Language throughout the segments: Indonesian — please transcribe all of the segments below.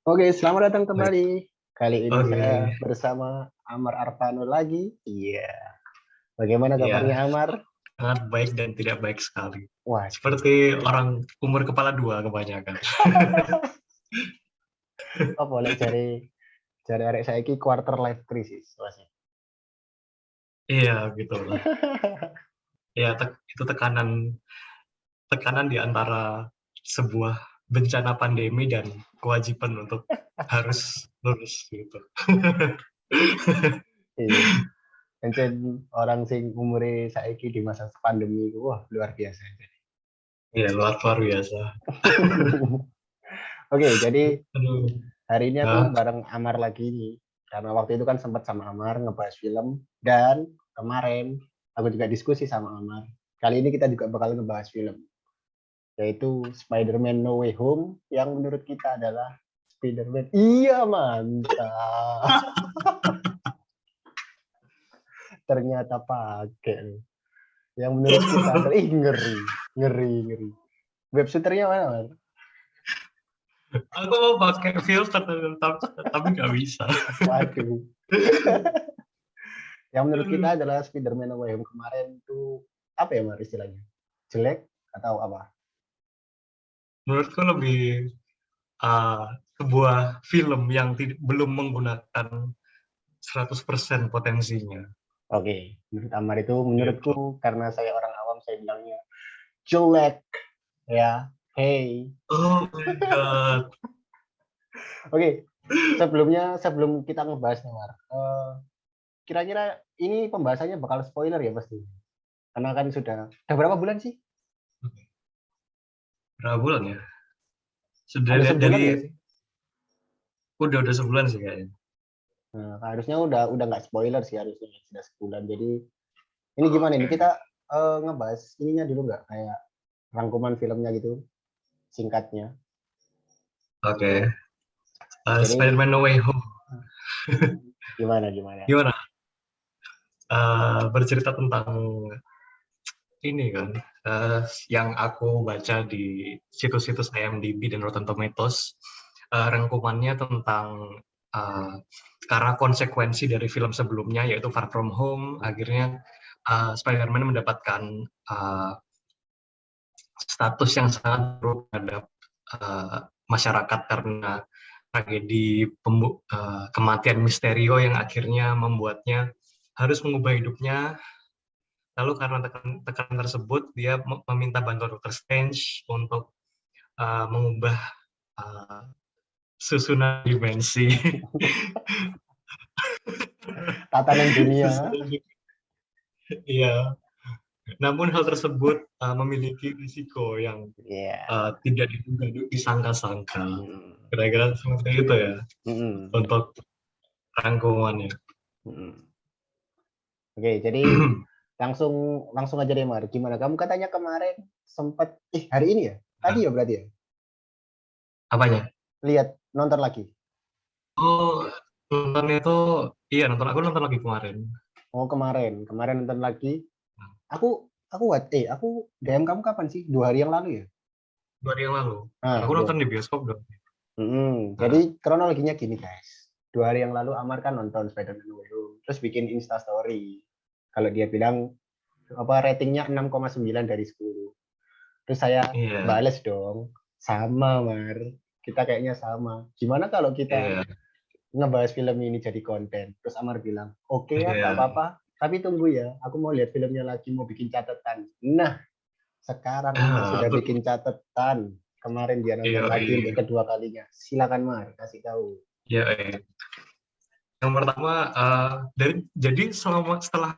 Oke, selamat datang Baik. kembali. Kali ini Oke, saya bersama Amar Arfano lagi. Iya. Bagaimana ya, kabarnya Amar? sangat baik dan tidak baik sekali. Waduh. Seperti orang umur kepala dua kebanyakan. Oh, boleh cari arek saiki quarter life crisis. Masih. Iya, gitu lah. Ya, itu tekanan tekanan di antara sebuah bencana pandemi dan kewajiban untuk harus lulus gitu. Iya. Encen orang sing umure saiki di masa pandemi itu wah luar biasa. Ya, luar luar biasa. Oke, jadi Aduh. hari ini aku Nah, bareng Amar lagi nih. Karena waktu itu kan sempat sama Amar ngebahas film dan kemarin aku juga diskusi sama Amar. Kali ini kita juga bakal ngebahas film, yaitu Spider-Man No Way Home yang menurut kita adalah Spider-Man. Iya, mantap. Ternyata pakai. Yang menurut kita adalah ngeri, ngeri, ngeri. Web shooternya mana, Man? aku mau pakai filter tapi nggak bisa. Waduh. Yang menurut kita adalah Spider-Man No Way Home kemarin itu apa ya, Mar, istilahnya? Jelek atau apa? Menurutku lebih uh, sebuah film yang belum menggunakan 100% potensinya Oke, menurut Amar itu gitu. menurutku karena saya orang awam saya bilangnya jelek ya. Hey. Oh my god. Oke, sebelum kita ngebahas nih, Mar. Kira-kira ini pembahasannya bakal spoiler ya pasti. Karena kan sudah berapa bulan sih? Berapa bulan ya? Sudah Ada dari sebulan nggak sih? udah sebulan sih kayaknya. Nah, harusnya udah nggak spoiler sih harusnya sudah sebulan. Jadi ini gimana ini Oke. kita ngebahas ininya dulu nggak kayak rangkuman filmnya gitu singkatnya. Oke. Jadi Spider-Man No Way Home. gimana gimana? Gimana? Bercerita tentang ini kan, yang aku baca di situs-situs IMDb dan Rotten Tomatoes, rangkumannya tentang uh, karena konsekuensi dari film sebelumnya yaitu Far From Home, akhirnya Spider-Man mendapatkan uh, status yang sangat buruk terhadap masyarakat karena tragedi kematian Misterio yang akhirnya membuatnya harus mengubah hidupnya. Lalu karena tekanan tersebut, dia meminta bantuan Dr. Strange untuk mengubah uh, susunan dimensi. Tatanan dunia. Susunan, iya. Namun hal tersebut memiliki risiko yang Iya. tidak disangka-sangka. Mm, Kira-kira seperti itu ya mm, untuk rangkumannya. mm. Oke, jadi langsung langsung aja deh, Mar. Gimana? Kamu katanya kemarin sempat hari ini ya? Tadi Nah, ya berarti ya? apanya? Lihat nonton lagi. Oh, nonton itu, iya aku nonton lagi kemarin. Oh, kemarin nonton lagi. Aku DM kamu kapan sih? 2 hari yang lalu ya? 2 hari yang lalu. Nah, Aku dua. nonton di bioskop dong. Jadi Nah, kronologinya gini, guys. 2 hari yang lalu Amar kan nonton Spider-Man No Way Home, terus bikin Insta Story. Kalau dia bilang apa ratingnya 6,9 dari 10. Terus saya iya, bales dong, sama Mar. Kita kayaknya sama. Gimana kalau kita iya, ngebahas film ini jadi konten? Terus Amar bilang, oke ya, nggak iya. apa-apa. Tapi tunggu ya, aku mau lihat filmnya lagi, mau bikin catatan. Nah, sekarang Amar Ah, sudah bikin catatan. Kemarin dia nonton iya, lagi untuk iya, kedua kalinya. Silakan Mar, kasih tahu. iya, iya. Yang pertama, jadi setelah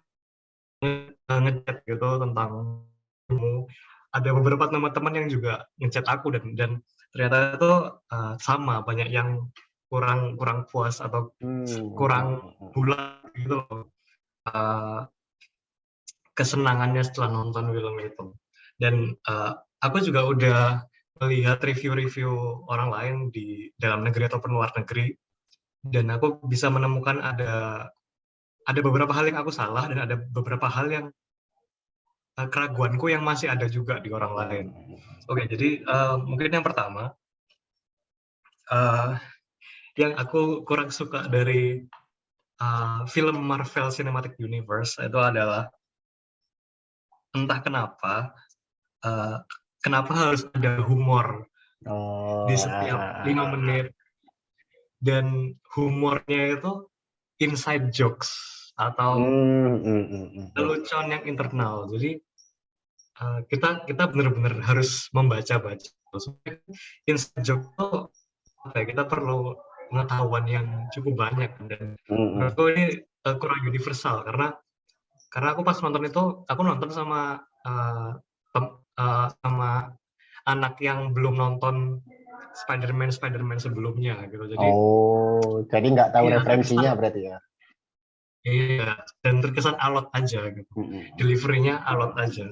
ngechat gitu tentang kamu, ada beberapa teman-teman yang juga ngechat aku dan ternyata itu sama banyak yang kurang kurang puas atau kurang bulat gitu loh, uh, kesenangannya setelah nonton film itu. Dan aku juga udah melihat review-review orang lain di dalam negeri ataupun luar negeri, dan aku bisa menemukan ada beberapa hal yang aku salah dan ada beberapa hal yang keraguanku yang masih ada juga di orang lain. Oke, jadi mungkin yang pertama, uh, yang aku kurang suka dari film Marvel Cinematic Universe itu adalah entah kenapa harus ada humor di Oh, setiap 5 menit, dan humornya itu inside jokes atau lelucon yang internal. Jadi kita benar-benar harus membaca-baca. Inside joke itu kita perlu pengetahuan yang cukup banyak, dan menurutku ini kurang universal karena aku pas nonton itu aku nonton sama sama anak yang belum nonton Spider-Man sebelumnya gitu. Jadi jadi nggak tahu iya referensinya berarti ya. iya, dan terkesan alot aja gitu. Delivery-nya alot aja.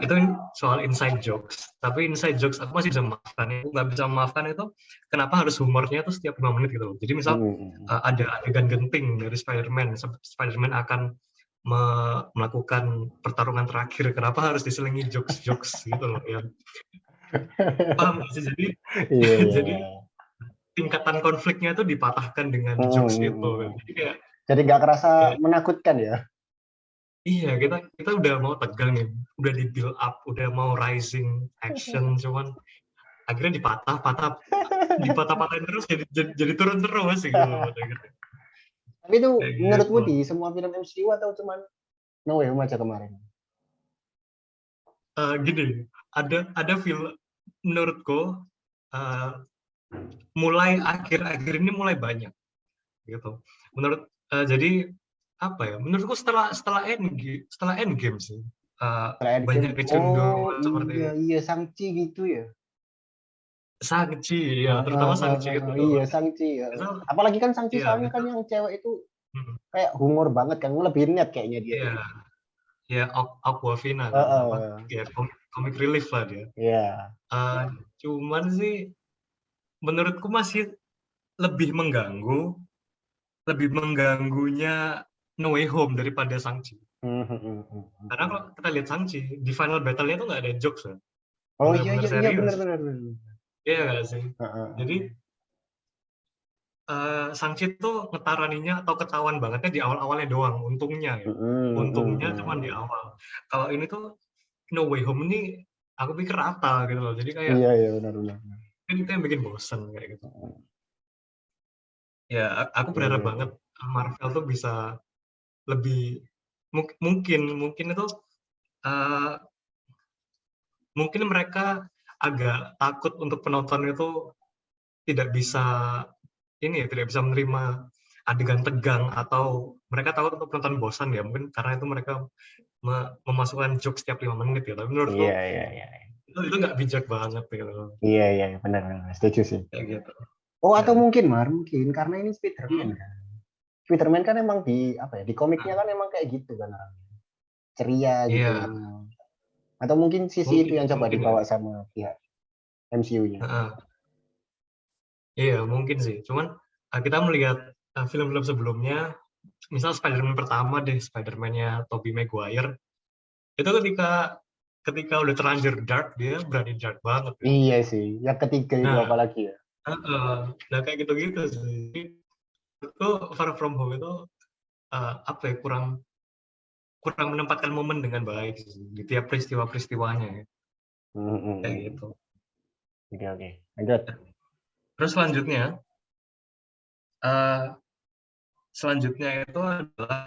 Itu soal inside jokes. Tapi inside jokes aku masih bisa memaafkan. Aku nggak bisa memaafkan itu kenapa harus humornya itu setiap 5 menit gitu. Jadi misal ada adegan genting dari Spider-Man. Spider-Man akan melakukan pertarungan terakhir. Kenapa harus diselingi jokes-jokes gitu loh ya. Paham nggak sih? Jadi jadi tingkatan konfliknya itu dipatahkan dengan jokes itu. Jadi kayak jadi nggak kerasa menakutkan ya. Iya, kita udah mau tegang nih, udah di build up, udah mau rising action, cuman akhirnya dipatah-patahin terus, jadi turun terus gitu loh. Tapi itu Kayak menurutmu gitu. di semua film MCU atau cuman No Way Home aja kemarin? Gini, ada film menurutku mulai akhir-akhir ini mulai banyak gitu. Jadi apa ya? Menurutku setelah Endgame sih banyak Endgame. Oh kecenderungan iya seperti iya Shang-Chi gitu ya. Shang-Chi ya, terutama Shang-Chi itu Iya Shang-Chi ya. itu Apalagi kan Shang-Chi iya soalnya itu kan yang cewek itu hmm, kayak humor banget kan, lebih niat kayaknya dia iya itu. ya Awkwafina kan apa ya, comic relief lah dia. Iya. Eh, Cuman sih menurutku masih lebih mengganggunya No Way Home daripada Shang-Chi. Karena kalau kita lihat Shang-Chi di final battle-nya tuh nggak ada jokes kan, Oh iya bener-bener iya iya benar serius. benar. Iya nggak sih? Jadi Shang-Chi tuh ngetaraninya atau ketahuan bangetnya di awal-awalnya doang, untungnya ya. Untungnya cuma di awal. Kalau ini tuh No Way Home ini aku pikir rata gitu loh. Jadi kayak Iya iya benar benar. kan itu yang bikin bosen kayak gitu. Ya, aku Oke berharap oke oke. banget Marvel tuh bisa lebih mungkin itu uh, mungkin mereka agak takut untuk penonton itu tidak bisa tidak bisa menerima adegan tegang, atau mereka takut untuk penonton bosan ya, mungkin karena itu mereka memasukkan jokes setiap 5 menit ya. Tapi Iya menurutku iya iya. itu nggak bijak banget gitu. Iya iya benar benar. Setuju sih. Kayak gitu. Oh atau Ya. mungkin mungkin karena ini Spider-Man Hmm? kan. Spider-Man kan emang di apa ya, di komiknya Nah, kan emang kayak gitu kan orangnya. Ceria gitu. iya, Atau mungkin sisi itu yang coba mungkin ya. dibawa sama pihak MCU-nya. Iya, mungkin sih. Cuman kita melihat film-film sebelumnya, misal Spider-Man pertama deh, Spider-Man-nya Tobey Maguire, itu ketika udah terlanjur dark, dia berani dark banget gitu. Iya sih, yang ketiga itu Nah, apalagi ya. nah kayak gitu-gitu sih. Itu Far From Home itu apa ya, kurang kurang menempatkan momen dengan baik sih, di tiap peristiwa-peristiwanya ya. Kayak gitu. Oke oke. Lanjut. Terus uh, selanjutnya itu adalah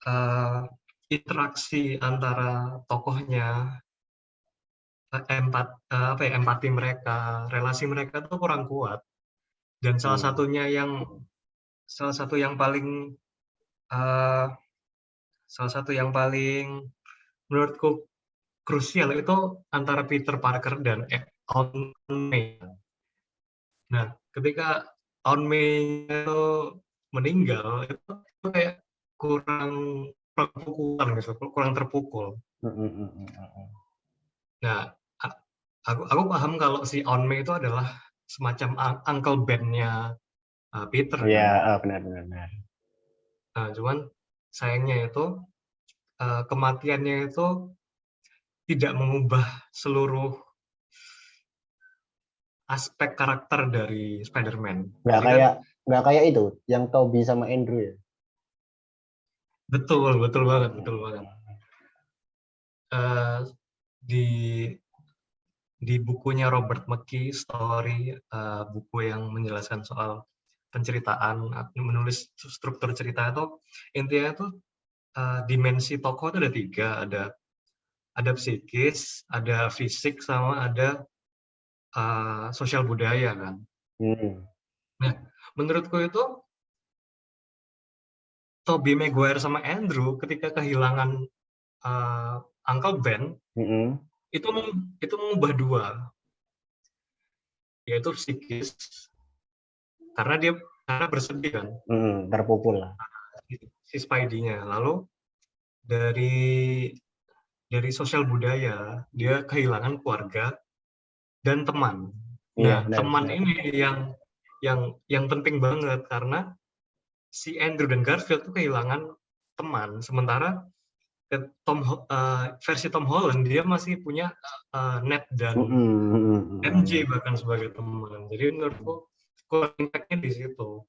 uh, interaksi antara tokohnya, empati mereka, relasi mereka tuh kurang kuat. Dan salah satu yang paling uh, salah satu yang paling menurutku krusial itu antara Peter Parker dan Aunt May. Nah, ketika Aunt May itu meninggal, itu kayak kurang terpukul gitu, kurang terpukul. Nah, aku paham kalau si Aunt May itu adalah semacam Uncle Ben-nya Peter Iya, kan. benar benar benar. Nah, cuman sayangnya itu kematiannya itu tidak mengubah seluruh aspek karakter dari Spider-Man. Nggak Jadi kan kayak nggak kayak itu yang Toby sama Andrew ya. betul banget, betul banget. Eh, di bukunya Robert McKee, Story, buku yang menjelaskan soal penceritaan, menulis struktur cerita itu, intinya itu dimensi tokoh itu ada 3, ada psikis, ada fisik, sama ada sosial budaya kan. Hmm. Nah, menurutku itu Tobey Maguire sama Andrew ketika kehilangan Uncle Ben Mm-mm. itu mengubah 2, yaitu psikis karena bersedih kan, Terpukul lah. si Spidey-nya. Lalu dari sosial budaya dia kehilangan keluarga dan teman. Iya, Nah, benar teman benar. ini yang penting banget karena si Andrew dan Garfield tuh kehilangan teman, sementara versi Tom Holland dia masih punya Ned dan MJ bahkan sebagai teman. Jadi menurutku kurang impact-nya di situ.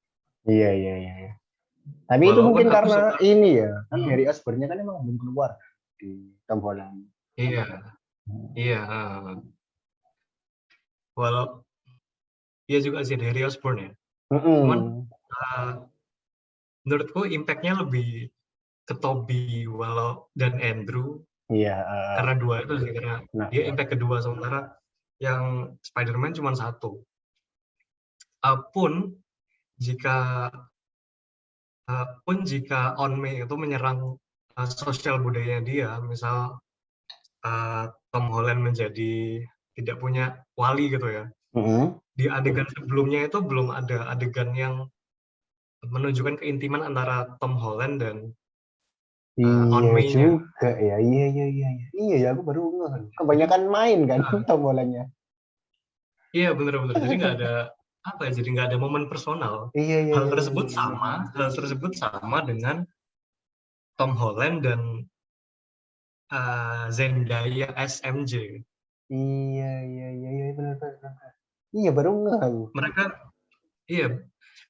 Iya, iya, iya, iya. Tapi itu Walaupun mungkin aku karena suka, ini ya, kan Harry Osborn-nya kan emang belum keluar di Tom Holland. iya, iya. Walau dia juga sih dari Osborn ya. Cuman menurutku impact-nya lebih ke Tobey dan Andrew Iya. karena 2 itu sih, karena Nah, dia impact kedua, sementara yang Spider-Man cuma 1. Jika On May itu menyerang sosial budaya dia, misal Tom Holland menjadi tidak punya wali gitu ya. Di adegan sebelumnya itu belum ada adegan yang menunjukkan keintiman antara Tom Holland dan On iya May-nya. juga ya. Iya, iya, iya, iya. Iya ya, aku baru ngeh. Kebanyakan main kan Tom Holland-nya. Iya, bener-bener. Jadi nggak ada apa ya? Jadi nggak ada momen personal. Iya, iya, Hal iya, iya, tersebut iya. sama, hal tersebut sama dengan Tom Holland dan Zendaya SMJ. Iya, iya, iya, iya, benar, benar. Iya, baru ngeh aku. Mereka, iya.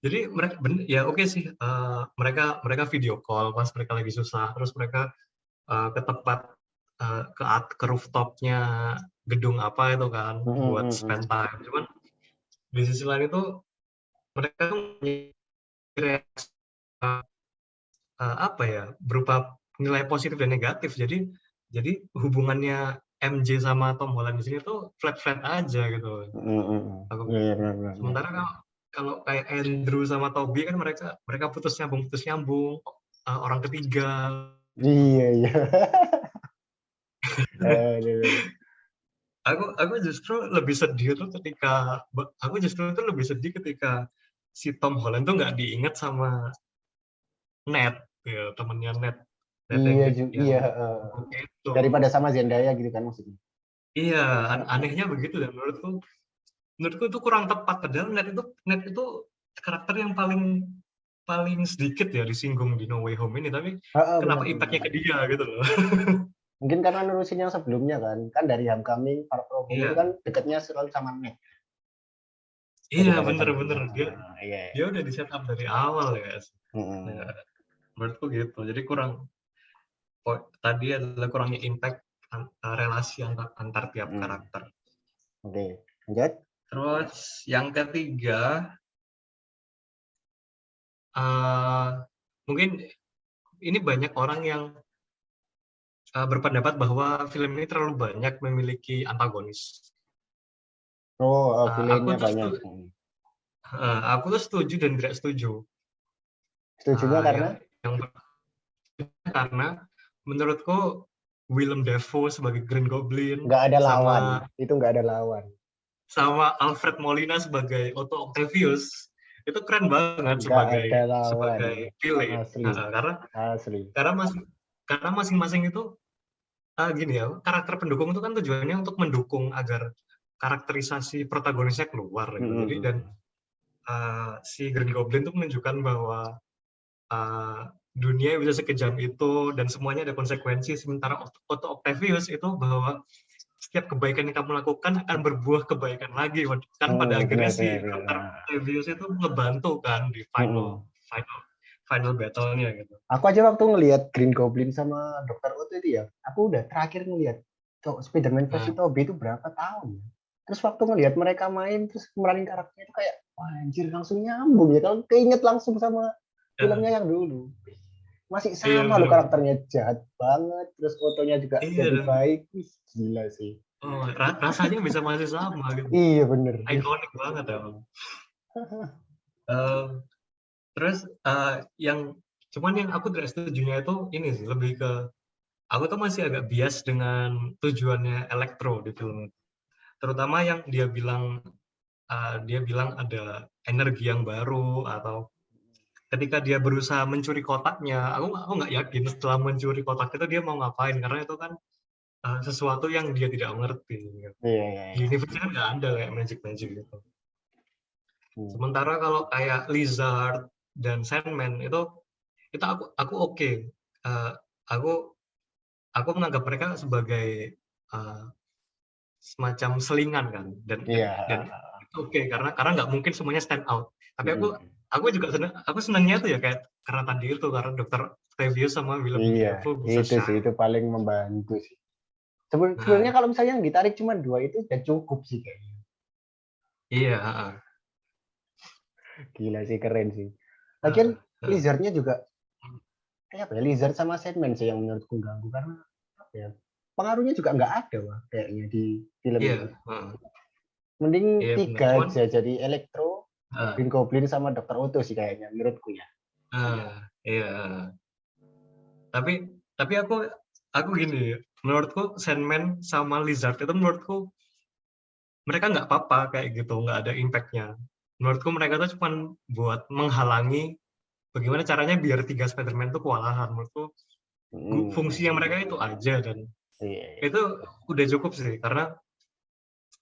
Jadi mereka, ya oke sih. Mereka video call pas mereka lagi susah. Terus mereka ke tempat ke rooftopnya gedung apa itu kan buat spend time. Cuman di sisi lain itu mereka tuh reaksi apa ya, berupa nilai positif dan negatif. Jadi hubungannya MJ sama Tom Holland di sini tuh flat aja gitu. Aku Iya, iya, benar, benar, benar. sementara kalau kayak Andrew sama Tobey kan mereka putus nyambung, orang ketiga. Iya, iya. Aduh. Aku justru lebih sedih tuh ketika si Tom Holland tuh nggak diingat sama Ned, ya, temennya Ned Iya, yang iya. itu. Daripada sama Zendaya gitu kan maksudnya. Iya, anehnya begitu, dan menurutku itu kurang tepat, padahal Ned itu karakter yang paling paling sedikit ya disinggung di No Way Home ini, tapi kenapa Benar, benar. impact-nya ke dia gitu loh. Mungkin karena nerusin yang sebelumnya kan dari Homecoming, Far From Home itu Iya, kan dekatnya selalu sama Ned iya, daripada sama bener-bener dia iya. dia udah di setup dari awal ya. Nah, Mm-mm. menurutku gitu. Jadi tadi adalah kurangnya impact relasi antar tiap karakter. Oke, lanjut. Terus yang ketiga, mungkin ini banyak orang yang berpendapat bahwa film ini terlalu banyak memiliki antagonis. Aku Villainnya tuh banyak. aku tuh setuju dan tidak setuju. Setujunya karena Yang karena menurutku Willem Dafoe sebagai Green Goblin nggak ada lawan. sama Itu nggak ada lawan. Alfred Molina sebagai Otto Octavius itu keren banget Nggak ada lawan. sebagai villain. Asli. Karena Asli. karena masing-masing itu gini ya, karakter pendukung itu kan tujuannya untuk mendukung agar karakterisasi protagonisnya keluar gitu. Jadi dan si Green Goblin itu menunjukkan bahwa dunia bisa sekejam itu dan semuanya ada konsekuensi, sementara Otto Octavius itu bahwa setiap kebaikan yang kamu lakukan akan berbuah kebaikan lagi. Kan pada akhirnya Benar, si benar, benar. Dr. Octavius itu ngebantu kan di Mm-mm. final battle-nya gitu. Aku aja waktu ngelihat Green Goblin sama Dr. Otto itu ya, aku udah terakhir ngelihat Spider-Man versi Nah, Tobey itu berapa tahun ya. Terus waktu ngelihat mereka main terus meranin karakternya itu kayak wah anjir langsung nyambung ya. Kalau keinget langsung sama ya, filmnya yang dulu. Masih iya sama lo bener. karakternya jahat banget, terus fotonya juga Iya jadi dong. baik. Wih, gila sih. Oh, rasanya bisa masih sama gitu. Iya bener. Wih. Ikonik banget ya. Eh, terus yang cuman yang aku tidak setujunya itu ini sih lebih ke aku tuh masih agak bias dengan tujuannya Electro di film itu. Terutama yang dia bilang ada energi yang baru atau ketika dia berusaha mencuri kotaknya, aku nggak yakin setelah mencuri kotak itu dia mau ngapain karena itu kan sesuatu yang dia tidak mengerti. Gitu. Iya, iya, Di iya. universe kan nggak ada kayak magic gitu. Hmm. Sementara kalau kayak Lizard dan Sandman itu aku oke. Eh, aku aku menganggap mereka sebagai uh, semacam selingan kan dan Iya. itu oke karena nggak mungkin semuanya stand out. Tapi Mm-mm. aku juga aku senangnya tuh ya kayak karena tadi itu karena Dokter Octavius sama Willem Iya, Dafoe bisa itu sih shine. itu paling membantu sih. Sebenarnya Nah, kalau misalnya yang ditarik cuma dua itu udah cukup sih kayaknya. iya, Gila sih keren sih. Lagian uh, uh, Lizardnya juga kayak apa ya? Lizard sama Sandman sih yang menurutku ganggu karena apa ya? Pengaruhnya juga nggak ada wah kayaknya di film iya, itu. Mending iya benar. tiga Cuman aja jadi Electro, uh, Green Goblin sama Dr. Otto sih kayaknya menurutku ya. iya. Tapi tapi aku gini, menurutku Sandman sama Lizard itu menurutku mereka nggak apa-apa kayak gitu, nggak ada impact-nya. Menurutku mereka tuh cuma buat menghalangi bagaimana caranya biar 3 Spider-Man itu kewalahan. Menurutku fungsinya mereka itu aja dan Iya, iya. itu udah cukup sih karena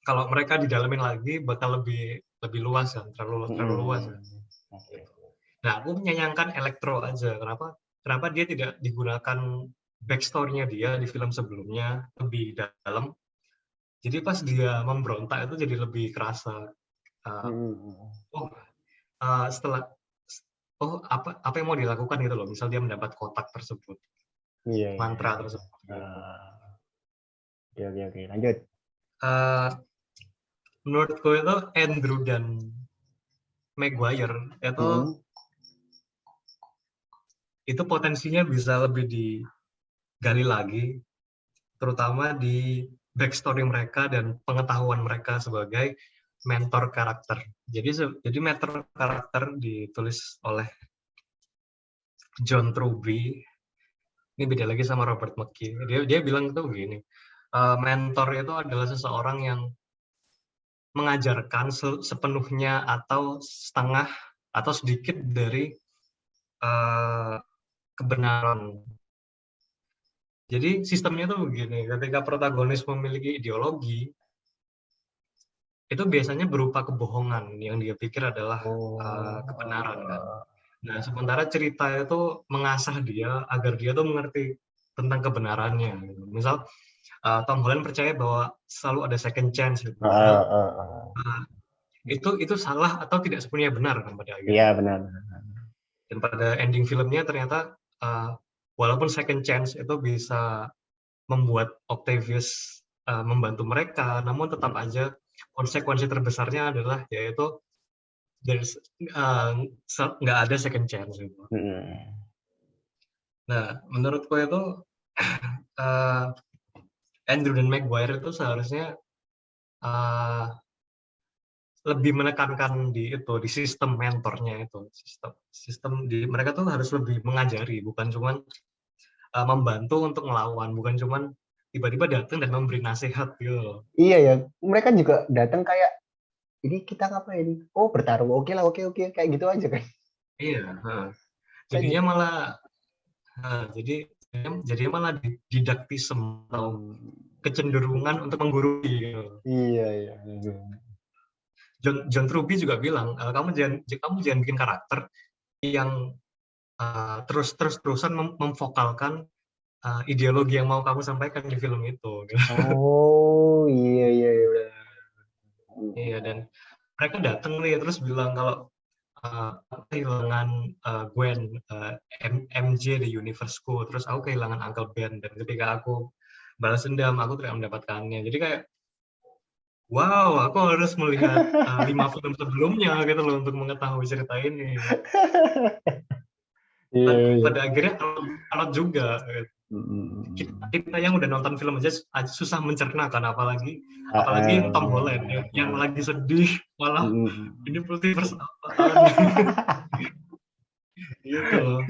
kalau mereka didalamin lagi bakal lebih lebih luas kan, terlalu luas kan. Oke. Gitu. Nah, aku menyayangkan Electro aja. Kenapa? Kenapa dia tidak digunakan backstory-nya dia di film sebelumnya lebih dalam. Jadi pas dia memberontak itu jadi lebih kerasa. Uh, oh, setelah apa yang mau dilakukan gitu loh. Misal dia mendapat kotak tersebut, Iya, iya, mantra iya. tersebut. Gitu. Oke, oke, oke. Lanjut. Uh, menurutku itu Andrew dan Maguire itu potensinya bisa lebih digali lagi, terutama di backstory mereka dan pengetahuan mereka sebagai mentor karakter. Jadi mentor karakter ditulis oleh John Truby. Ini beda lagi sama Robert McKee. Dia bilang itu begini, mentor itu adalah seseorang yang mengajarkan sepenuhnya atau setengah atau sedikit dari kebenaran. Jadi sistemnya tuh begini, ketika protagonis memiliki ideologi, itu biasanya berupa kebohongan yang dia pikir adalah kebenaran kan. Nah, sementara cerita itu mengasah dia agar dia tuh mengerti tentang kebenarannya. Gitu. Misal Tom Holland percaya bahwa selalu ada second chance gitu. Padahal itu salah atau tidak sepenuhnya benar kan pada Iya, akhirnya. benar. Dan pada ending filmnya ternyata walaupun second chance itu bisa membuat Octavius membantu mereka, namun tetap aja konsekuensi terbesarnya adalah yaitu nggak ada second chance gitu. Nah, menurutku itu Andrew dan Maguire itu seharusnya lebih menekankan di sistem mentornya itu, sistem di mereka tuh harus lebih mengajari, bukan cuman membantu untuk melawan, bukan cuman tiba-tiba datang dan memberi nasihat gitu. Iya ya, mereka juga datang kayak ini kita ngapain? Oh bertarung, oke lah, oke oke kayak gitu aja kan? Iya, Saya jadinya juga. malah jadi malah didaktisme atau kecenderungan untuk menggurui. Gitu. Iya iya. John Truby juga bilang kamu jangan bikin karakter yang terus-terusan memvokalkan ideologi yang mau kamu sampaikan di film itu. Oh, iya iya iya. Iya, dan mereka datang nih terus bilang kalau aku kehilangan Gwen, MJ di universeku, terus aku kehilangan Uncle Ben, dan ketika aku balas dendam aku tidak mendapatkannya. Jadi kayak wow, aku harus melihat 5 film sebelumnya gitu loh untuk mengetahui cerita ini. Iya iya. Pada akhirnya alot juga. Kita, Mm. kita yang udah nonton film aja susah mencerna kan, apalagi yang Tom Ah, Holland yang lagi sedih malah mm. ini multiverse apaan gitu.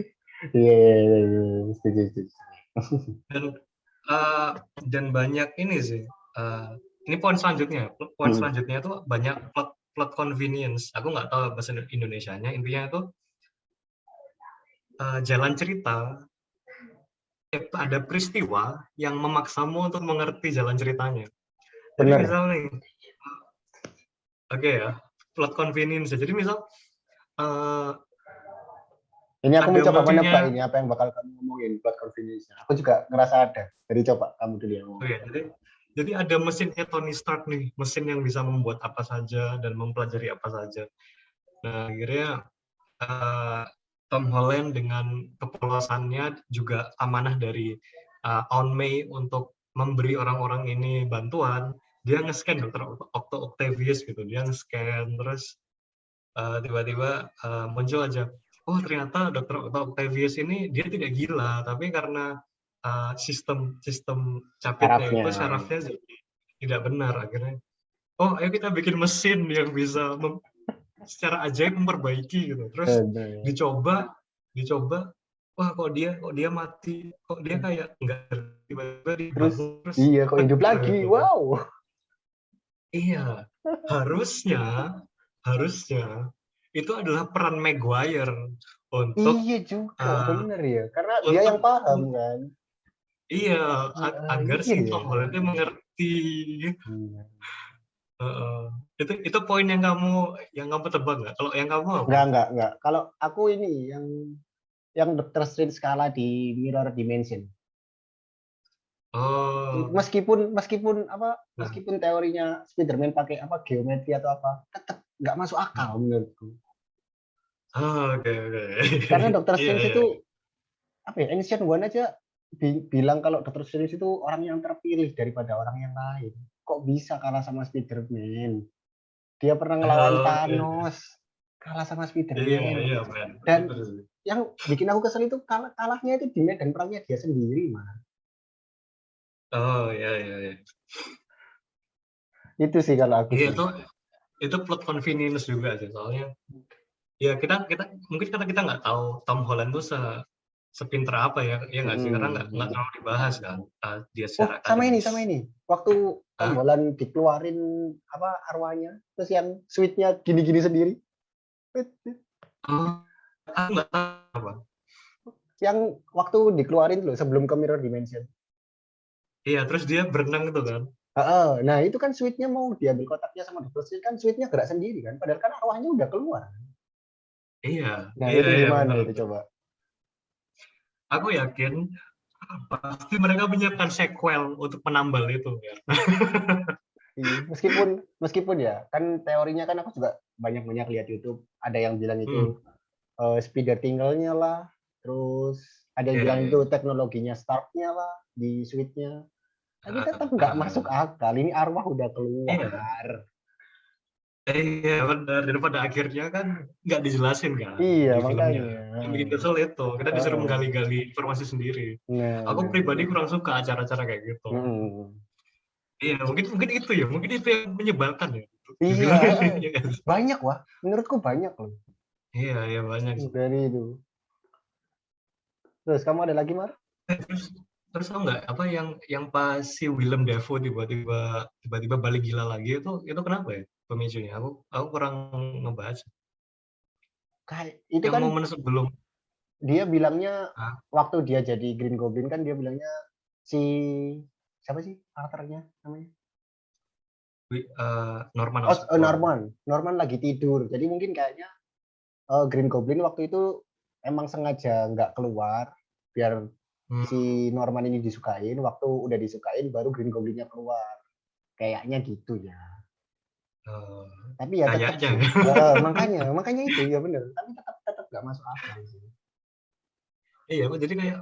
Iya iya iya iya. Setuju setuju. Dan uh, dan banyak ini sih, ini poin selanjutnya Mm. itu banyak plot plot convenience. Aku nggak tahu bahasa Indonesianya, intinya itu jalan cerita, ada peristiwa yang memaksamu untuk mengerti jalan ceritanya. Jadi Bener. misal nih, oke ya, plot convenience. Jadi misal uh, Ini aku ada mencoba menebak mesinnya. ini apa yang bakal kamu ngomongin plot convenience. Aku juga ngerasa ada. Jadi coba kamu dulu yang ngomong. Oke, jadi ada mesinnya Tony Stark nih, mesin yang bisa membuat apa saja dan mempelajari apa saja. Nah, akhirnya Tom Holland dengan kepolosannya juga amanah dari Aunt May untuk memberi orang-orang ini bantuan. Dia nge-scan Dr. Octavius gitu, dia nge-scan terus tiba-tiba muncul aja, oh ternyata Dr. Octavius ini dia tidak gila, tapi karena sistem sistem capitnya Sarafnya. itu syarafnya jadi tidak benar. Akhirnya, oh ayo kita bikin mesin yang bisa secara ajaib memperbaiki gitu. Terus Bener. dicoba, dicoba, wah kok dia mati, kok dia kayak enggak, tiba-tiba Terus dibangun terus iya kok hidup bener lagi. gitu. Wow. Iya, harusnya harusnya itu adalah peran Maguire untuk Iya juga, uh, bener ya. Karena dia yang untuk paham kan. iya, agar Iya si ya. Tom Holland itu mengerti. Iya. Heeh. Itu poin yang kamu tebak nggak? Kalau yang kamu apa? Enggak. Kalau aku ini yang Doctor Strange kalah di Mirror Dimension. Oh, Meskipun meskipun apa nah, meskipun teorinya Spider-Man pakai apa geometri atau apa, tetap nggak masuk akal menurutku. oh, oke oke. Karena Doctor Iya Strange iya. itu apa ya, Ancient One aja bilang kalau Doctor Strange itu orang yang terpilih daripada orang yang lain. Kok bisa kalah sama Spider-Man? Dia pernah ngelawan Oh, oke. Thanos, kalah sama Iya Spider-Man. iya men. Dan Bener sih. yang bikin aku kesel itu kalahnya itu di medan perangnya dia sendiri, mah. Oh iya iya iya. Itu sih kalau aku Iya sih. itu plot convenience juga sih, soalnya ya kita kita mungkin karena kita nggak tahu Tom Holland tuh sepinter apa ya, ya nggak sih, karena nggak Mm-mm. terlalu dibahas kan dia Oh, secara sama ini, akademis. sama ini. Waktu Tom Hah? Holland dikeluarin apa arwahnya, terus yang switch-nya gini-gini sendiri. Oh, aku nggak tahu apa. Yang waktu dikeluarin loh sebelum ke Mirror Dimension. Iya, terus dia berenang itu kan. Nah, itu kan switch-nya mau diambil kotaknya sama Doctor Strange kan switch-nya gerak sendiri kan. Padahal kan arwahnya udah keluar. Iya Nah, iya itu iya gimana benar. itu coba? Aku yakin pasti mereka menyiapkan sequel untuk menambal itu ya. Iya, meskipun ya, kan teorinya kan aku juga banyak-banyak lihat YouTube. Ada yang bilang Hmm. itu speeder tinggalnya lah, terus ada yang Iya, bilang iya. itu teknologinya Stark-nya lah di switch-nya. Tapi Ah, tetap nggak masuk ah. akal. Ini arwah udah Iya, keluar. iya benar. Dan pada akhirnya kan nggak dijelasin kan Iya, di filmnya. makanya. Yang bikin kesel itu, kita disuruh Heeh. menggali-gali informasi sendiri. Aku Nah. pribadi kurang suka acara-acara kayak gitu. Hmm. Iya, mungkin mungkin itu ya, mungkin itu yang menyebalkan ya di Iya, film ini. Ya kan? banyak wah. Menurutku banyak loh Iya, iya banyak sih. dari itu. Terus kamu ada lagi, Mar? Terus terus tau nggak apa yang pas si Willem Dafoe tiba-tiba balik gila lagi, itu kenapa ya pemicunya? Aku kurang ngebahas. Kayak itu Yang kan momen sebelum dia bilangnya ah, waktu dia jadi Green Goblin kan dia bilangnya si siapa sih karakternya namanya? Norman Oh, Osborn. Norman lagi tidur. Jadi mungkin kayaknya Green Goblin waktu itu emang sengaja nggak keluar biar Hmm, si Norman ini disukain, waktu udah disukain baru Green Goblin-nya keluar. Kayaknya gitu ya. eh, Tapi ya tetap kayaknya sih. ya. Makanya itu ya bener. Tapi tetap nggak masuk akal sih. Iya, jadi kayak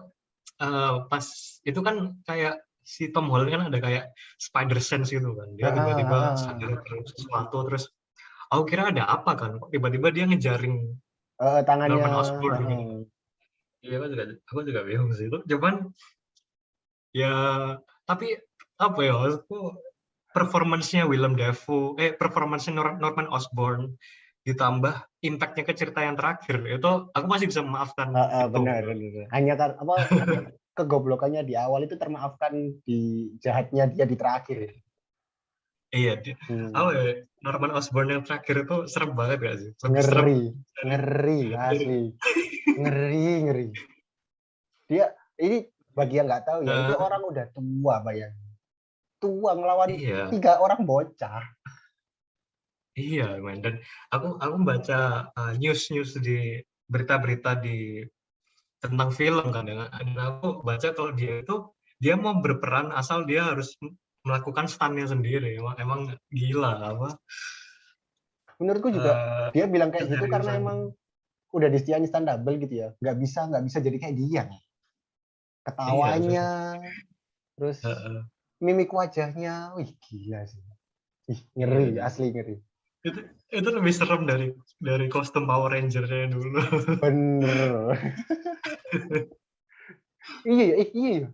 pas itu kan kayak si Tom Holland kan ada kayak spider sense gitu kan. Dia tiba-tiba sadar terus sesuatu, terus aku kira ada apa kan, kok tiba-tiba dia ngejaring Tangannya. Norman Osborn gitu. Iya, aku juga bingung sih itu. Cuman ya, tapi apa ya, maksudku performance-nya Willem Dafoe, performance-nya Norman Osborn ditambah impact-nya ke cerita yang terakhir itu aku masih bisa memaafkan itu. Benar, benar. Hanya kan apa kegoblokannya di awal itu termaafkan, di jahatnya dia di terakhir. Iya, apa Hmm. ya, Norman Osborn yang terakhir itu serem banget gak sih? Lebih serem Ngeri, dari ngeri dari asli, ngeri. Dia ini bagi yang nggak tahu ya, itu eh, orang udah tua, bayang. Tua ngelawan iya, 3 orang bocah. iya, man. Dan aku baca news di berita-berita di tentang film kan, dan aku baca kalau dia mau berperan asal dia harus melakukan stunnya sendiri. Emang gila apa Menurutku juga dia bilang kayak gitu karena keseriusan. emang udah disediain stand double gitu ya. Nggak bisa jadi kayak dia. Iya sih. Ketawanya, terus Heeh. mimik wajahnya, wih gila sih. Ih, Iya ngeri, sih. asli ngeri. itu itu lebih serem dari kostum Power Ranger-nya dulu. Bener. Iya, iya.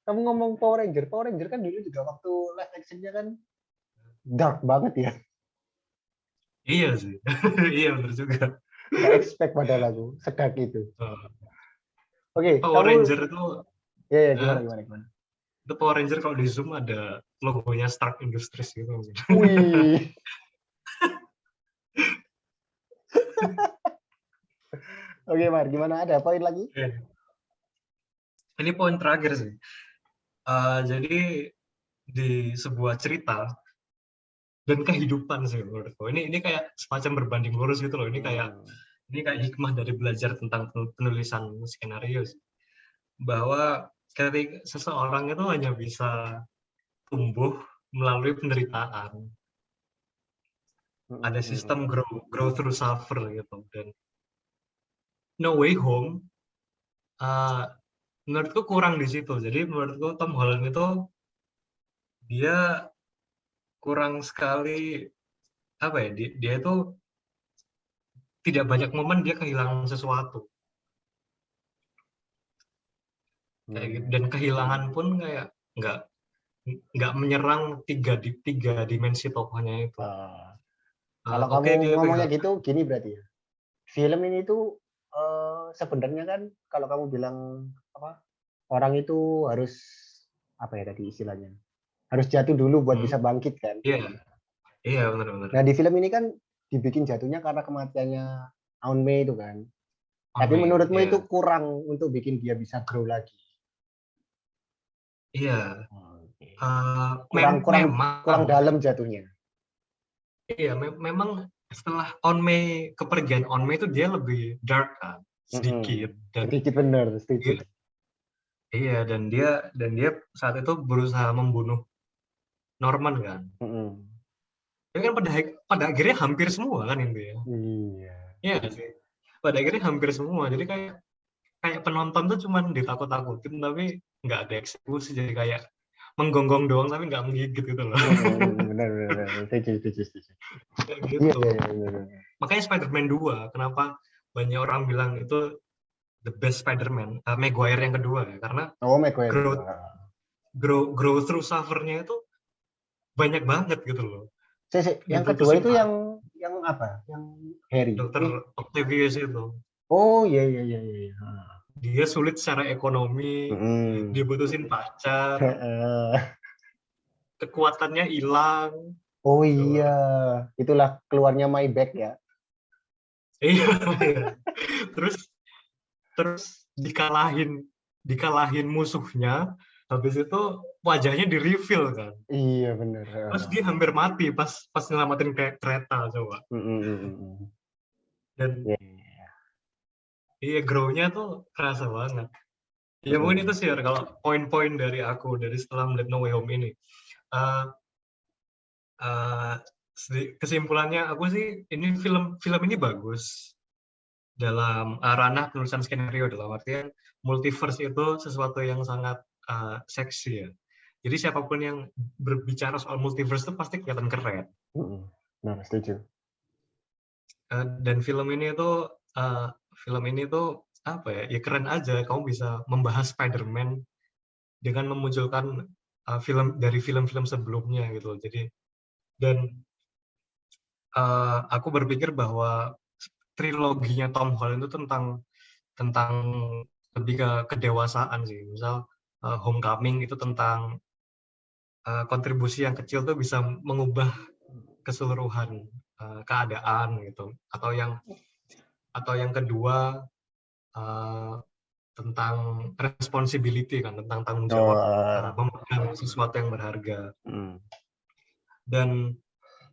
Kamu ngomong Power Ranger kan dulu juga waktu live actionnya kan dark banget ya. Iya sih. Iya benar juga. Nggak expect padahal aku sedark itu. Eh, Oke, Power kamu Ranger itu ya eh, gimana? itu Power Ranger kalau di zoom ada logonya Stark Industries gitu. Wih, oke Mar, gimana, ada poin lagi? Oke. Ini poin terakhir sih. Jadi di sebuah cerita dan kehidupan sih menurutku. Ini kayak semacam berbanding lurus gitu loh. Hmm. Ini kayak hikmah dari belajar tentang penulisan skenario sih. Bahwa ketika seseorang itu hanya bisa tumbuh melalui penderitaan. Ada sistem grow through suffer gitu. Dan No Way Home uh, menurutku kurang di situ. Jadi menurutku Tom Holland itu dia kurang sekali apa ya? Dia itu tidak banyak momen dia kehilangan sesuatu kayak gitu. Dan kehilangan pun kayak nggak nggak menyerang tiga dimensi tokohnya itu. Kalau kamu Oke, dia ngomongnya kehilangan. gitu, gini berarti ya. Film ini tuh sebenarnya kan kalau kamu bilang apa, orang itu harus apa ya tadi istilahnya, harus jatuh dulu buat Hmm, bisa bangkit kan. iya, iya benar-benar. Nah di film ini kan dibikin jatuhnya karena kematiannya Aun Mei itu kan. On Tapi me, menurutmu itu iya, kurang untuk bikin dia bisa grow lagi? iya. Oke. Kurang Mem kurang kurang memang, dalam jatuhnya. iya, memang setelah On Mei kepergian On Mei itu dia lebih dark kan, sedikit dan Sedikit benar, setuju. dia, iya dan dia saat itu berusaha membunuh Norman kan. Mm-mm. Tapi kan pada akhirnya hampir semua kan itu ya. Iya. Iya nggak sih. Pada akhirnya hampir semua. Jadi kayak kayak penonton tuh cuman ditakut-takutin tapi nggak ada eksekusi. Jadi kayak menggonggong doang tapi nggak menggigit gitu loh. Benar, benar. Setuju. Kayak Iya, gitu. iya, iya, benar. Makanya Spider-Man 2, kenapa banyak orang bilang itu the best Spider-Man, Maguire yang kedua ya, karena Oh, McQuarrie yang kedua. growth grow through suffer-nya itu banyak banget gitu loh. Yang kedua Diputusin itu yang apa? Yang Harry. Dokter Octavius itu. Oh, iya, iya, iya, iya. Dia sulit secara ekonomi, Mm-mm. diputusin pacar, kekuatannya hilang. Oh iya, Coba. itulah keluarnya My Bag ya. Iya, iya. Terus terus dikalahin dikalahin musuhnya, habis itu wajahnya di reveal kan. Iya benar. Terus dia hampir mati pas pas nyelamatin kereta coba. Mm-mm. Dan Iya. iya grow-nya tuh kerasa banget. Ya mungkin itu sih kalau poin-poin dari aku dari setelah melihat No Way Home ini. Eh, eh, Kesimpulannya aku sih ini film ini bagus dalam ranah penulisan skenario, dalam artian multiverse itu sesuatu yang sangat seksi ya. Jadi siapapun yang berbicara soal multiverse itu pasti kelihatan keren. Nah, setuju. Dan film ini tuh apa ya? Ya keren aja. Kamu bisa membahas Spider-Man dengan memunculkan film dari film-film sebelumnya gitu. Jadi dan aku berpikir bahwa triloginya Tom Holland itu tentang tentang lebih ke kedewasaan sih. Misal Homecoming itu tentang kontribusi yang kecil tuh bisa mengubah keseluruhan keadaan gitu. Atau yang kedua tentang responsibility kan, tentang tanggung jawab memegang sesuatu yang berharga. Dan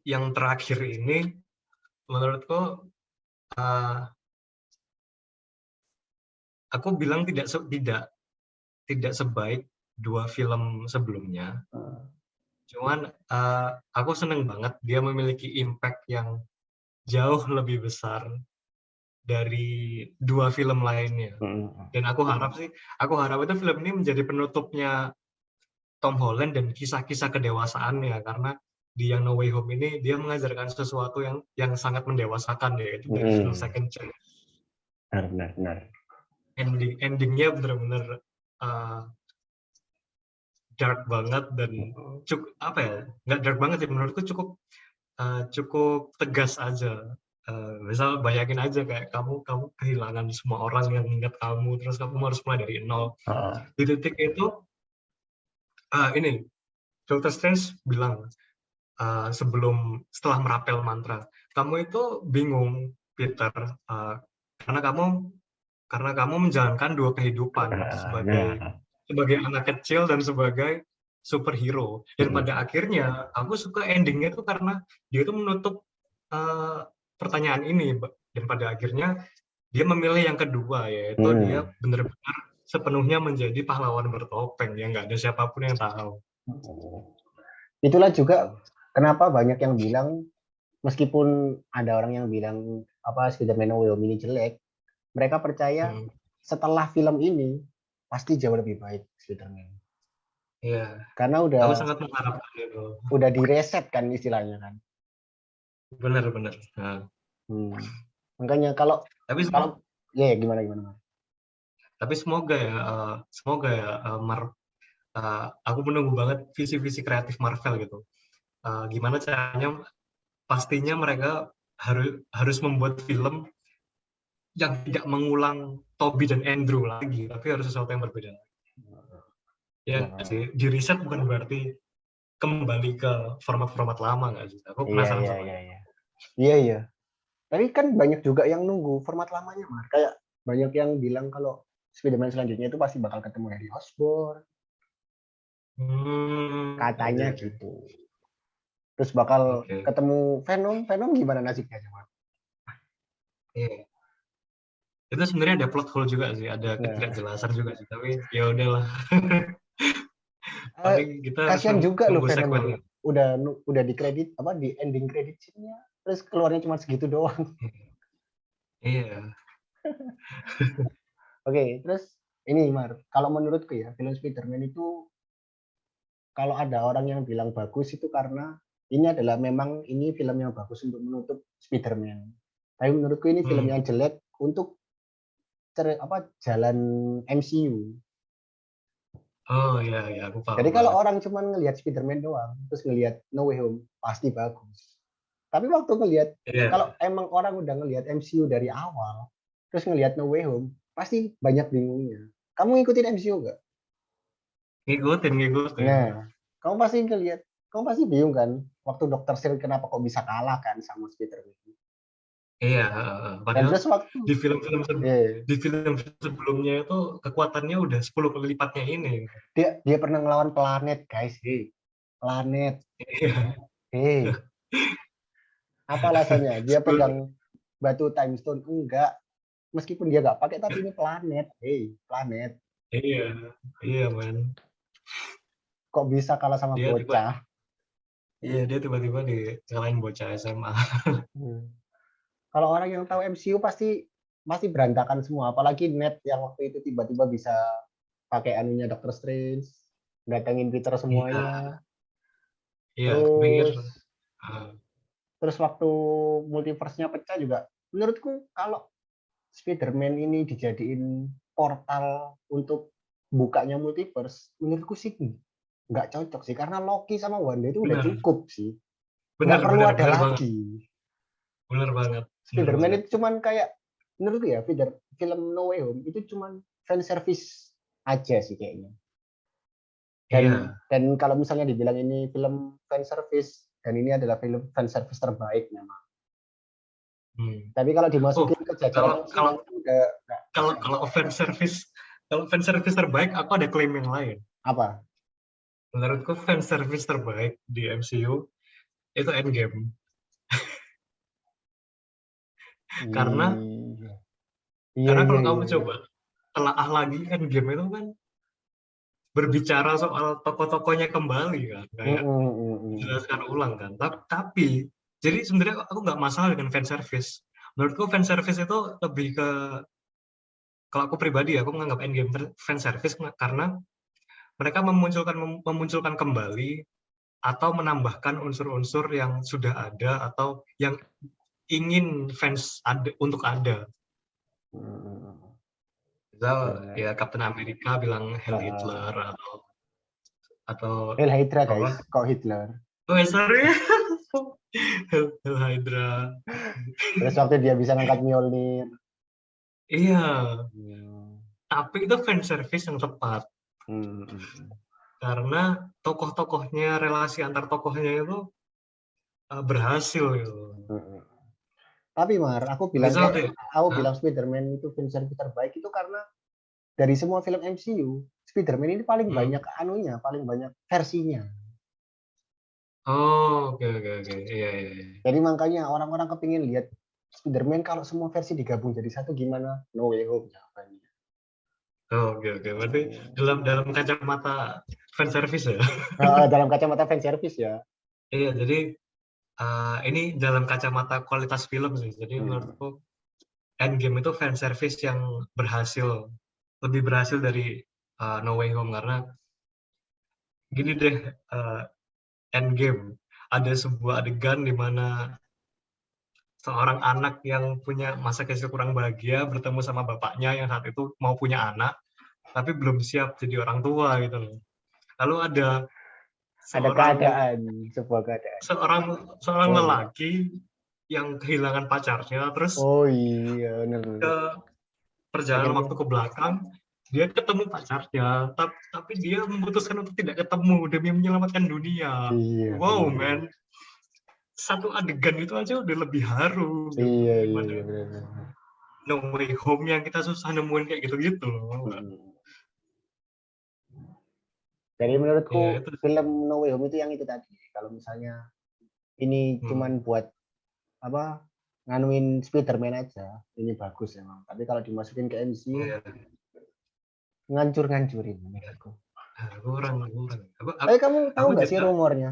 yang terakhir ini menurutku aku bilang tidak sebaik dua film sebelumnya. Cuman aku seneng banget dia memiliki impact yang jauh lebih besar dari dua film lainnya. Dan aku harap itu film ini menjadi penutupnya Tom Holland dan kisah-kisah kedewasaannya, karena di yang No Way Home ini dia mengajarkan sesuatu yang sangat mendewasakan, yaitu dari second chance. Benar. Endingnya benar-benar dark banget dan cukup apa ya, nggak dark banget sih menurutku, cukup tegas aja. Misal bayangin aja kayak kamu kehilangan semua orang yang ingat kamu, terus kamu harus mulai dari nol. Di titik itu ini Dr. Strange bilang setelah merapel mantra, kamu itu bingung Peter, karena kamu menjalankan dua kehidupan sebagai anak kecil dan sebagai superhero. Dan pada akhirnya aku suka endingnya itu karena dia itu menutup pertanyaan ini, dan pada akhirnya dia memilih yang kedua, yaitu dia benar-benar sepenuhnya menjadi pahlawan bertopeng yang nggak ada siapapun yang tahu. Itulah juga kenapa banyak yang bilang, meskipun ada orang yang bilang Spider-Man No Way Home ini jelek, mereka percaya setelah film ini pasti jauh lebih baik Spider-Man. Iya. Karena aku sangat mengharapkan itu. Udah direset kan istilahnya kan. Benar. Makanya gimana? Tapi semoga ya aku menunggu banget visi-visi kreatif Marvel gitu. Gimana caranya, pastinya mereka harus membuat film yang tidak mengulang Tobey dan Andrew lagi, tapi harus sesuatu yang berbeda. Ya sih, di riset bukan berarti kembali ke format-format lama nggak sih? Aku penasaran sama itu. Iya. Tapi kan banyak juga yang nunggu format lamanya, Mar. Kayak banyak yang bilang kalau Spider-Man selanjutnya itu pasti bakal ketemu Harry Osborn. Katanya gitu. Terus bakal ketemu Venom. Venom gimana nasibnya coba? Iya. Itu sebenarnya ada plot hole juga sih, ada ketidakjelasan juga sih, tapi ya udahlah. Paling kita kasian juga loh Venom itu. sequel. Udah di kredit di ending credit scene-nya, terus keluarnya cuma segitu doang. Iya. Oke, terus ini Mar, kalau menurutku ya, film Spider-Man itu kalau ada orang yang bilang bagus itu karena ini adalah memang ini film yang bagus untuk menutup Spider-Man. Tapi menurutku ini film yang jelek untuk jalan MCU. Oh iya, aku paham. Jadi kalau orang cuma ngelihat Spider-Man doang, terus ngelihat No Way Home, pasti bagus. Tapi waktu ngelihat, kalau emang orang udah ngelihat MCU dari awal, terus ngelihat No Way Home, pasti banyak bingungnya. Kamu ngikutin MCU nggak? Ngikutin. Nah, kamu pasti bingung kan, waktu Dr. Strange kenapa kok bisa kalah kan sama Spider-Man. Iya, padahal di film sebelumnya itu kekuatannya udah 10 kali lipatnya ini. Dia pernah ngelawan planet, guys. Planet. Apa alasannya? Dia pegang batu time stone? Enggak. Meskipun dia nggak pakai, tapi ini planet. Planet. Iya, iya man. Kok bisa kalah sama Dia tiba, bocah? iya dia tiba-tiba dikalahin bocah SMA. Hmm. Kalau orang yang tahu MCU pasti pasti berantakan semua. Apalagi Net yang waktu itu tiba-tiba bisa pakai anunya Doctor Strange, datengin Peter Iya, semuanya. iya. Aku pikir, Terus uh, terus waktu multiverse-nya pecah juga, menurutku kalau Spider-Man ini dijadiin portal untuk bukanya multiverse, menurutku sih nggak cocok sih karena Loki sama Wanda itu udah benar, cukup sih, nggak benar, perlu benar, ada benar banget, lagi. benar banget, benar Spider-Man banget. itu cuman kayak menurutku ya, film No Way Home itu cuman fan service aja sih kayaknya. Iya. Dan kalau misalnya dibilang ini film fan service dan ini adalah film fan service terbaik memang. Hmm. Tapi kalau Oh, dimasukin ke jajaran kalau MCU kalau itu udah nggak kalau keren. kalau fan service terbaik, aku ada klaim yang lain. Apa? Menurutku fan service terbaik di MCU itu Endgame. Karena Iya, iya, karena iya, kalau kamu iya, iya. coba telaah lagi Endgame itu kan berbicara soal tokoh-tokohnya kembali kan, kayak dijelaskan ulang kan. Tapi jadi sebenarnya aku nggak masalah dengan fan service. Menurutku fan service itu lebih ke, kalau aku pribadi aku menganggap Endgame fan service karena mereka memunculkan kembali atau menambahkan unsur-unsur yang sudah ada atau yang ingin fans ada untuk ada. Misal Iya. ya Captain America bilang Heil Uh, Hitler, atau Hail Hydra apa? guys, kok Hitler? Oh sorry, Heil Hydra. Terus waktu dia bisa ngangkat Mjolnir. Iya, Hmm. tapi itu fan service yang tepat Hmm, hmm, hmm. karena tokoh-tokohnya, relasi antar tokohnya itu berhasil gitu. Hmm. Tapi Mar, Misal deh, aku hah? bilang Spider-Man itu film terbaik itu karena dari semua film MCU, Spider-Man ini paling Hmm. banyak anunya, paling banyak versinya. Oh, oke oke oke, iya iya iya. Jadi makanya orang-orang kepingin lihat Spider-Man kalau semua versi digabung jadi satu gimana? No Way Home jawabannya. Oh, oke oke. Berarti dalam dalam kacamata fan service ya. Dalam kacamata fan service ya. Iya, jadi ini dalam kacamata kualitas film sih. Jadi Hmm. menurutku Endgame itu fan service yang berhasil, lebih berhasil dari No Way Home karena gini deh, Endgame ada sebuah adegan di mana seorang anak yang punya masa kecil kurang bahagia bertemu sama bapaknya yang saat itu mau punya anak tapi belum siap jadi orang tua gitu loh. Lalu ada Ada seorang keadaan, sebuah keadaan. seorang seorang Oh iya. lelaki yang kehilangan pacarnya, terus Oh iya, benar. ke perjalanan Akhirnya waktu ke belakang, dia ketemu pacarnya, tapi dia memutuskan untuk tidak ketemu demi menyelamatkan dunia. iya, Wow, iya. man, satu adegan itu aja udah lebih haru gitu Iya, iya, daripada iya, benar. No Way Home yang kita susah nemuin kayak gitu-gitu loh. Hmm. Jadi Ya menurutku itu. film No Way Home itu yang itu tadi. Kalau misalnya ini Hmm. cuman buat apa nganuin Spider-Man aja, ini bagus emang. Tapi kalau dimasukin ke MCU, Ya, ngancur-ngancurin menurutku. kurang kurang. Tapi kamu tahu Aku nggak sih juga. rumornya?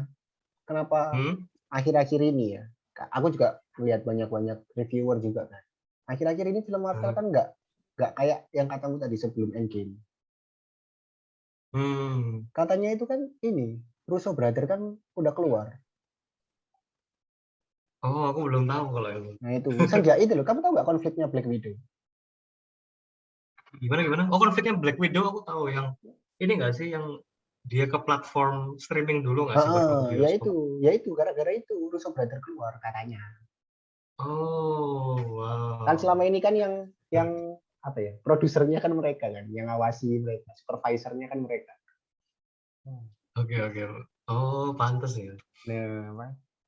Kenapa Hmm? akhir-akhir ini ya? Aku juga melihat banyak-banyak reviewer juga kan. Akhir-akhir ini film Marvel Hmm. kan nggak kayak yang katamu tadi sebelum Endgame. Hmm. Katanya itu kan ini Russo Brother kan udah keluar. Oh, aku belum tahu kalau itu. Nah itu sejak itu loh. Kamu tahu nggak konfliknya Black Widow? Gimana gimana? Oh, konfliknya Black Widow aku tahu yang ini nggak sih yang dia ke platform streaming dulu nggak sih baru ke bioskop? Ya itu gara-gara itu Russo Brother keluar katanya. Oh, Kan selama wow. ini kan yang apa ya produsernya kan mereka kan, yang ngawasi mereka, supervisornya kan mereka. Oke oke. Oh, pantas ya. Nah,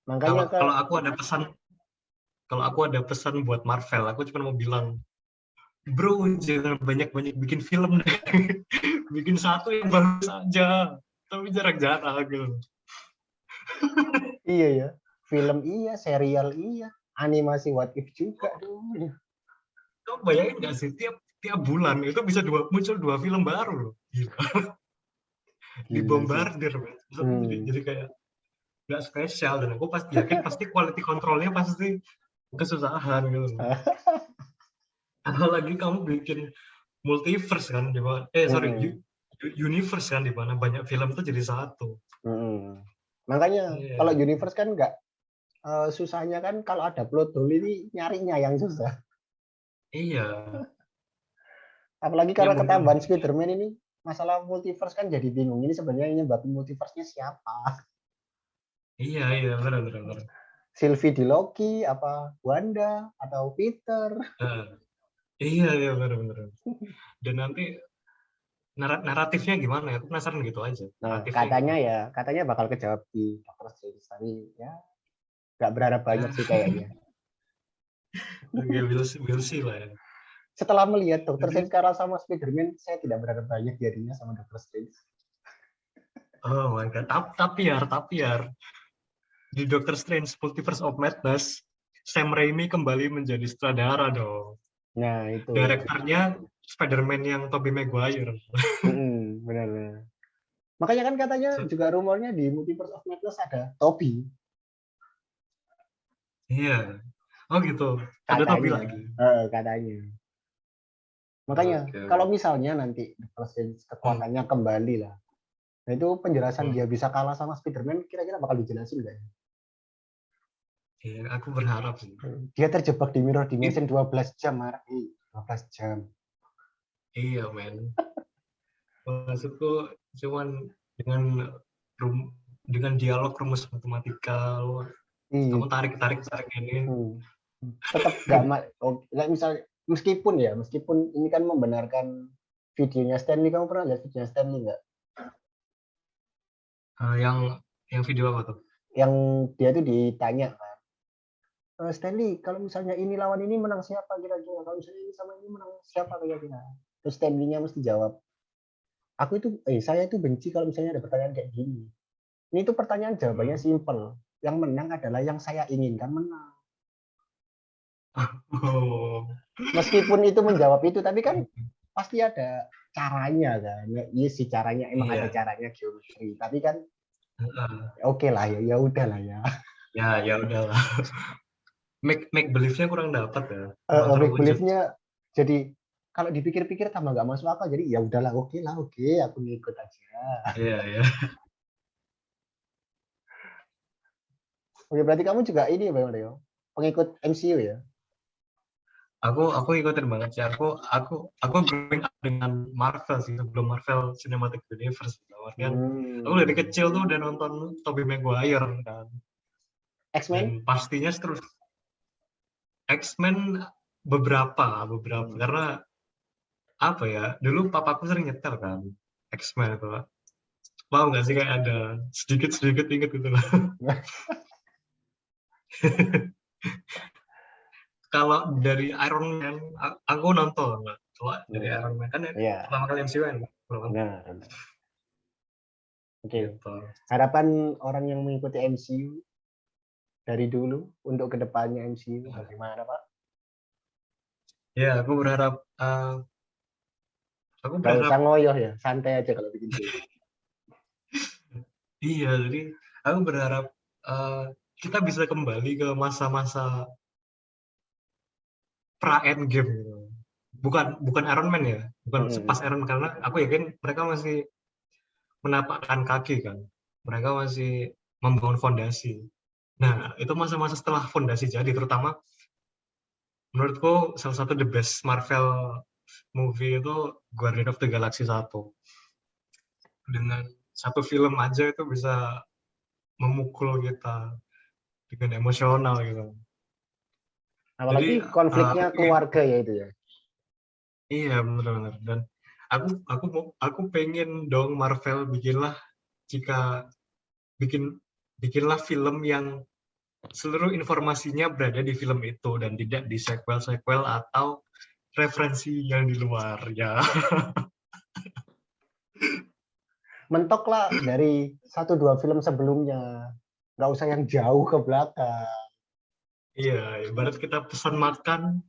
makanya Kalau ke kalau aku ada pesan, kalau aku ada pesan buat Marvel, aku cuma mau bilang, bro, jangan banyak-banyak bikin film deh. Bikin satu yang bagus aja. Tapi jarang-jarang gitu. iya ya, film iya, serial iya, animasi What If juga dulu. Kamu bayangin nggak sih tiap tiap bulan itu bisa muncul 2 film baru loh. Gila, Gila sih. dibombardir, men. Jadi kayak nggak spesial, dan aku yakin pasti quality control-nya pasti kesusahan gitu. Apalagi kamu bikin multiverse kan, di mana universe kan, di mana banyak film tuh jadi satu. Makanya Iya. kalau universe kan nggak susahnya kan kalau ada plot hole ini nyarinya yang susah. Iya. Apalagi Ya karena mungkin. ketambahan Spider-Man ini, masalah multiverse kan jadi bingung. Ini sebenarnya yang nyebabin multiverse-nya siapa? Iya, benar. Sylvie di Loki, apa Wanda, atau Peter? Iya, benar. Dan nanti naratifnya gimana ya? Aku penasaran gitu aja. Nah, Naratifnya katanya bakal kejawab di Doctor Strange, tapi ya nggak berharap banyak sih kayaknya. Ya, we'll see lah ya. Setelah melihat Doctor Jadi, Strange sekarang sama Spider-Man, saya tidak berharap banyak jadinya sama Doctor Strange. oh my god, tapi ya, di Doctor Strange Multiverse of Madness, Sam Raimi kembali menjadi sutradara dong. Nah, itu. Direkturnya Spider-Man yang Tobey Maguire. Benar. Makanya kan katanya juga rumornya di Multiverse of Madness ada Tobey. Iya. Oh gitu. Ada Tobey Katanya. lagi. Katanya. Makanya kalau misalnya nanti Doctor Strange kekuatannya kembali lah. Nah itu penjelasan dia bisa kalah sama Spider-Man kira-kira bakal dijelasin nggak? Iya, aku berharap sih. Dia terjebak di mirror dimension 12 jam, Mar. 12 jam. Iya, men. Maksudku cuman dengan dialog rumus matematika, kamu tarik ini. Tetap nggak misal meskipun ini kan membenarkan videonya Stanley. Kamu pernah lihat videonya Stanley nggak? Yang video apa tuh? Yang dia tuh ditanya kan, Stanley, kalau misalnya ini lawan ini menang siapa kira-kira? Kalau misalnya ini sama ini menang siapa kira-kira? Terus Stanley-nya mesti jawab, saya itu benci kalau misalnya ada pertanyaan kayak gini. Ini tuh pertanyaan jawabannya simple. Yang menang adalah yang saya inginkan menang. Meskipun itu menjawab itu, tapi kan pasti ada caranya kan. Iya sih caranya, emang ada caranya geometri. Tapi kan oke lah ya udahlah ya. Ya udahlah. Make believe-nya kurang dapat ya. Make believe-nya jadi kalau dipikir-pikir tambah nggak masuk akal. Jadi ya udahlah, oke, aku ngikut aja. Iya. Oke, berarti kamu juga ini ya, Bang Leo, pengikut MCU ya? Aku ikutin banget sih. Aku growing up dengan Marvel sih, sebelum Marvel Cinematic Universe. Aku dari kecil tuh udah nonton Tobey Maguire kan. X-Men? Dan pastinya terus X-Men beberapa karena apa ya? Dulu papaku sering nyetel kan X-Men itu. Paham nggak sih kayak ada sedikit inget gitu lah. Kalau dari Iron Man, aku nonton. Kalau dari Iron Man kan pertama kali MCU kan. Benar. Oke. Gitu. Harapan orang yang mengikuti MCU dari dulu untuk kedepannya MCU bagaimana, Pak? Ya, aku berharap. Gak usah ngoyoh ya, santai aja kalau bikin film. Iya, jadi aku berharap kita bisa kembali ke masa-masa pra-Endgame gitu. Bukan Iron Man ya, bukan pas Iron Man, karena aku yakin mereka masih menapakkan kaki kan. Mereka masih membangun fondasi. Nah, itu masa-masa setelah fondasi jadi, terutama menurutku salah satu the best Marvel movie itu Guardian of the Galaxy 1. Dengan satu film aja itu bisa memukul kita dengan emosional gitu. Apalagi jadi, konfliknya keluarga ya itu ya. Iya, benar. Dan aku pengen dong Marvel bikinlah film yang seluruh informasinya berada di film itu dan tidak di sequel atau referensi yang di luar ya. Mentok lah dari 1-2 film sebelumnya, nggak usah yang jauh ke belakang. Iya, ibarat kita pesan makan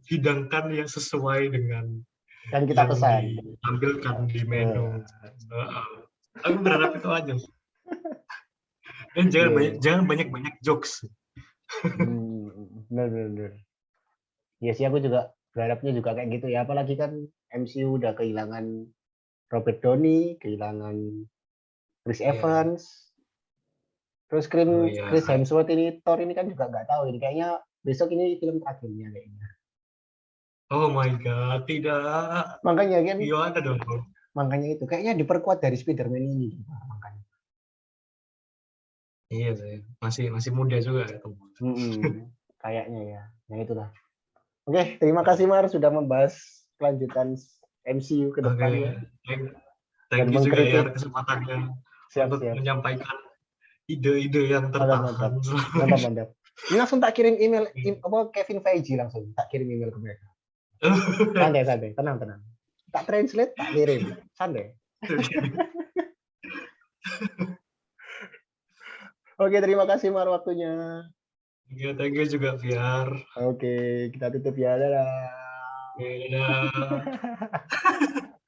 hidangkan yang sesuai dengan Dan kita yang pesan. ditampilkan di menu. Eh, Aku berharap itu aja. Dan iya. jangan banyak jokes. Bener, bener, bener. Ya sih aku juga berharapnya juga kayak gitu ya. Apalagi kan MCU udah kehilangan Robert Downey, kehilangan Chris Iya. Evans, terus Oh ya. Chris Hemsworth ini Thor ini kan juga nggak tahu ini kayaknya besok ini film terakhirnya kayaknya. Oh my God, tidak. Makanya kan, Gimana dong? makanya itu kayaknya diperkuat dari Spider-Man ini gitu, makanya. Iya sih, masih muda juga ya Tom. Kayaknya ya. Nah itulah. Oke, terima kasih Mar sudah membahas kelanjutan MCU ke Oke, depan ya thank, dan thank you juga ya mengkritik. kesempatannya untuk Siap-siap. menyampaikan ide-ide yang Mantap, mantap. tertahan. Mantap, mantap. Ini langsung tak kirim email apa Kevin Feige langsung tak kirim email ke mereka. Santai, santai, tenang, tenang. Tak translate, tak kirim. Santai. Oke, terima kasih Mar waktunya. Oke, thank you juga Fiar. Oke, kita tutup ya. Dadah. Oke, dadah.